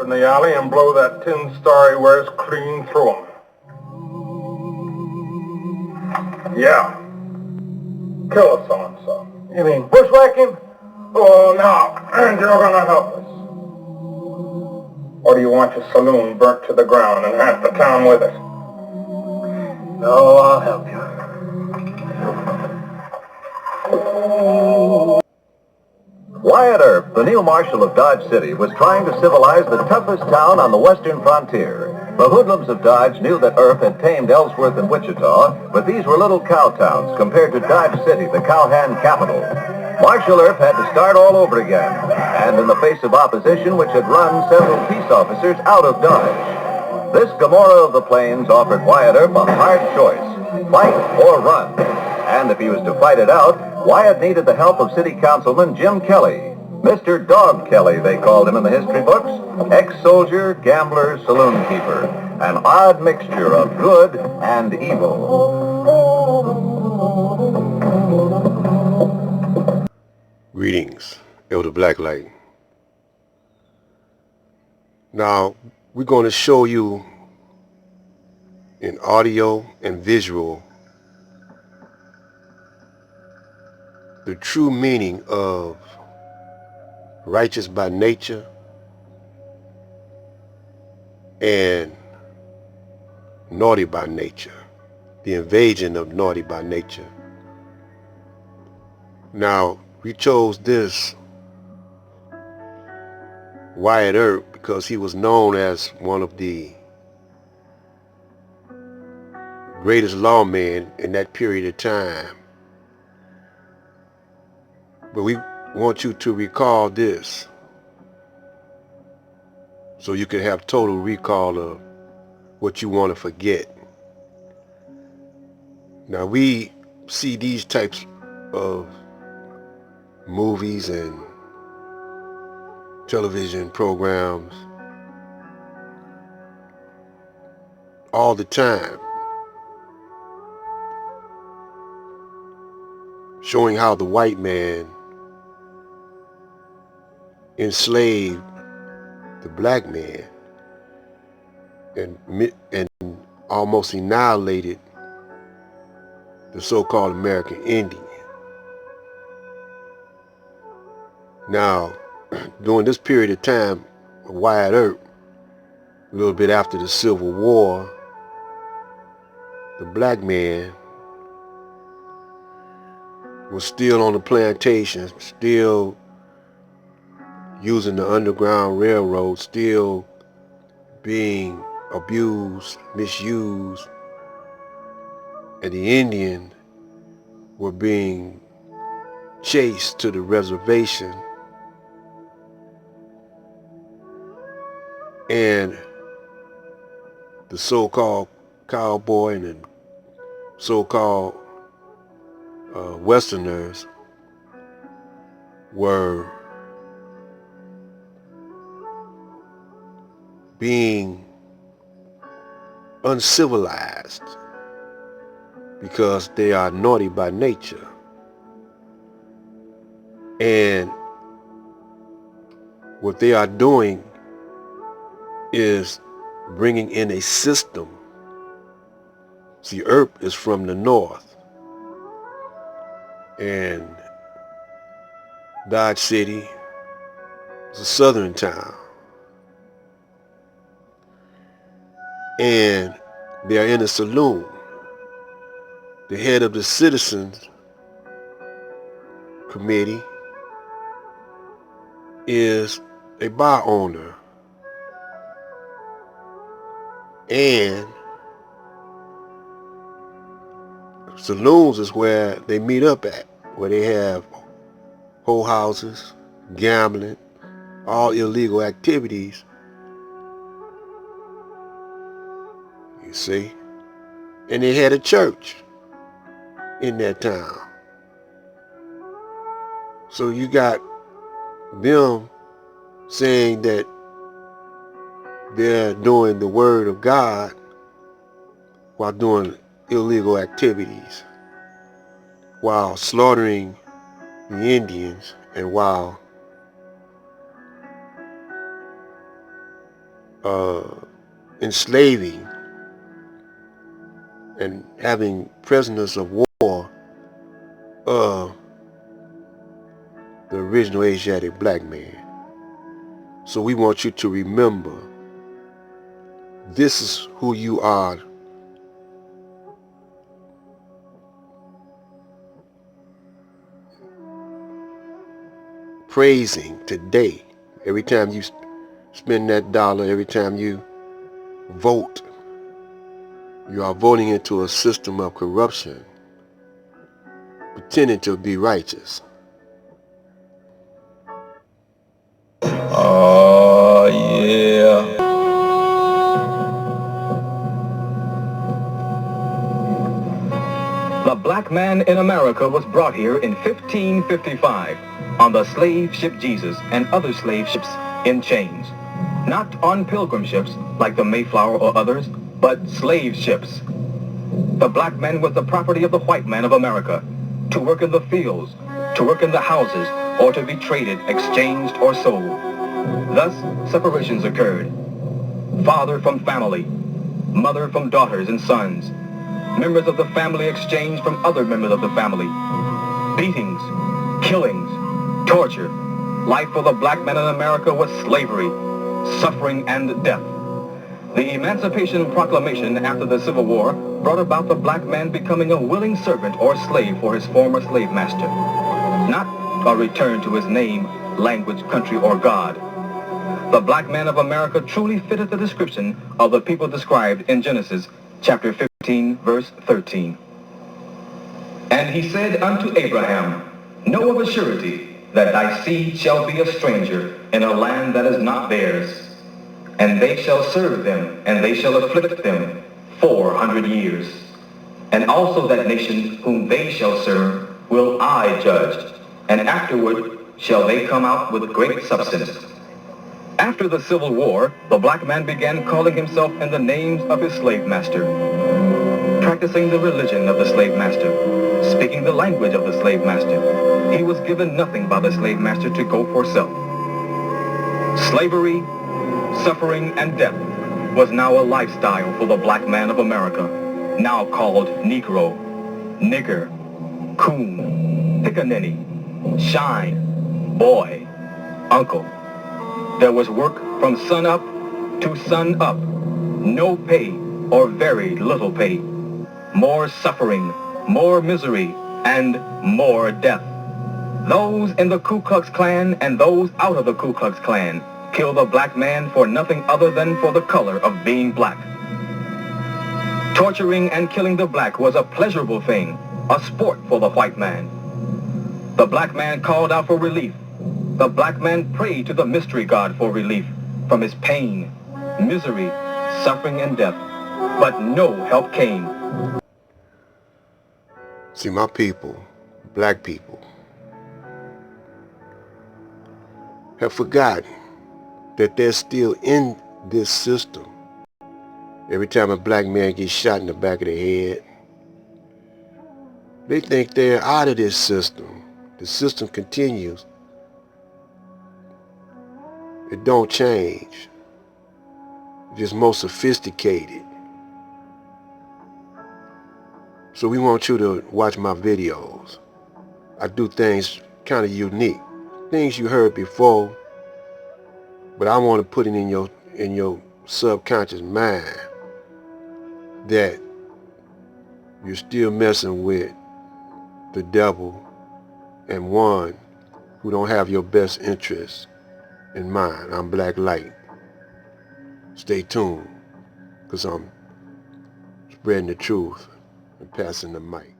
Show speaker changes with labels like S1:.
S1: in the alley and blow that tin star he wears clean through him. Yeah. Kill us so-and-so. You mean bushwhack him? Oh, no. And you're gonna help us. Or do you want your saloon burnt to the ground and half the town with it? No, I'll help you.
S2: Wyatt Earp, the new marshal of Dodge City, was trying to civilize the toughest town on the western frontier. The hoodlums of Dodge knew that Earp had tamed Ellsworth and Wichita, but these were little cow towns compared to Dodge City, the cowhand capital. Marshal Earp had to start all over again, and in the face of opposition which had run several peace officers out of Dodge. This Gomorrah of the Plains offered Wyatt Earp a hard choice, fight or run. And if he was to fight it out, Wyatt needed the help of City Councilman Jim Kelly. Mr. Dog Kelly, they called him in the history books. Ex-soldier, gambler, saloon keeper. An odd mixture of good and evil.
S3: Greetings, Elder Blacklight. Now, we're going to show you in audio and visual the true meaning of righteous by nature and naughty by nature, the invasion of naughty by nature. Now, we chose this Wyatt Earp because he was known as one of the greatest lawmen in that period of time. But we want you to recall this so you can have total recall of what you want to forget. Now, we see these types of movies and television programs all the time, showing how the white man enslaved the black man and almost annihilated the so-called American Indian. Now, during this period of time, Wyatt Earp, a little bit after the Civil War, the black man was still on the plantations, still using the Underground Railroad, still being abused, misused, and the Indian were being chased to the reservation, and the so-called cowboy and the so-called Westerners were being uncivilized because they are naughty by nature. And what they are doing is bringing in a system. See, Earp is from the north, and Dodge City is a southern town. And they're in a saloon. The head of the Citizens Committee is a bar owner. And saloons is where they meet up at, where they have whole houses, gambling, all illegal activities. You see? And they had a church in that town. So you got them saying that they're doing the word of God while doing illegal activities, while slaughtering the Indians, and while enslaving and having prisoners of war the original Asiatic black man. So we want you to remember, this is who you are praising today. Every time you spend that dollar, every time you vote, you are voting into a system of corruption, pretending to be righteous.
S4: Oh, yeah.
S5: The black man in America was brought here in 1555 on the slave ship Jesus and other slave ships in chains. Not on pilgrim ships like the Mayflower or others, but slave ships. The black man was the property of the white man of America, to work in the fields, to work in the houses, or to be traded, exchanged, or sold. Thus, separations occurred. Father from family, mother from daughters and sons, members of the family exchanged from other members of the family. Beatings, killings, torture. Life for the black man in America was slavery, suffering, and death. The Emancipation Proclamation after the Civil War brought about the black man becoming a willing servant or slave for his former slave master. Not a return to his name, language, country, or God. The black man of America truly fitted the description of the people described in Genesis chapter 15, verse 13. And he said unto Abraham, know of a surety that thy seed shall be a stranger in a land that is not theirs, and they shall serve them, and they shall afflict them 400 years. And also that nation whom they shall serve will I judge, and afterward shall they come out with great substance. After the Civil War, the black man began calling himself in the names of his slave master, practicing the religion of the slave master, speaking the language of the slave master. He was given nothing by the slave master to go for self. Slavery, suffering, and death was now a lifestyle for the black man of America, now called Negro, nigger, coon, pickaninny, shine, boy, uncle. There was work from sun up to sun up, no pay or very little pay, more suffering, more misery, and more death. Those in the Ku Klux Klan and those out of the Ku Klux Klan killed the black man for nothing other than for the color of being black. Torturing and killing the black was a pleasurable thing, a sport for the white man. The black man called out for relief. The black man prayed to the mystery God for relief from his pain, misery, suffering, and death, but no help came.
S3: See, my people, black people, have forgotten that they're still in this system. Every time a black man gets shot in the back of the head, they think they're out of this system. The system continues. It don't change. It's just more sophisticated. So we want you to watch my videos. I do things kind of unique. Things you heard before, but I want to put it in your subconscious mind that you're still messing with the devil and one who don't have your best interests in mind. I'm Black Light. Stay tuned, because I'm spreading the truth and passing the mic.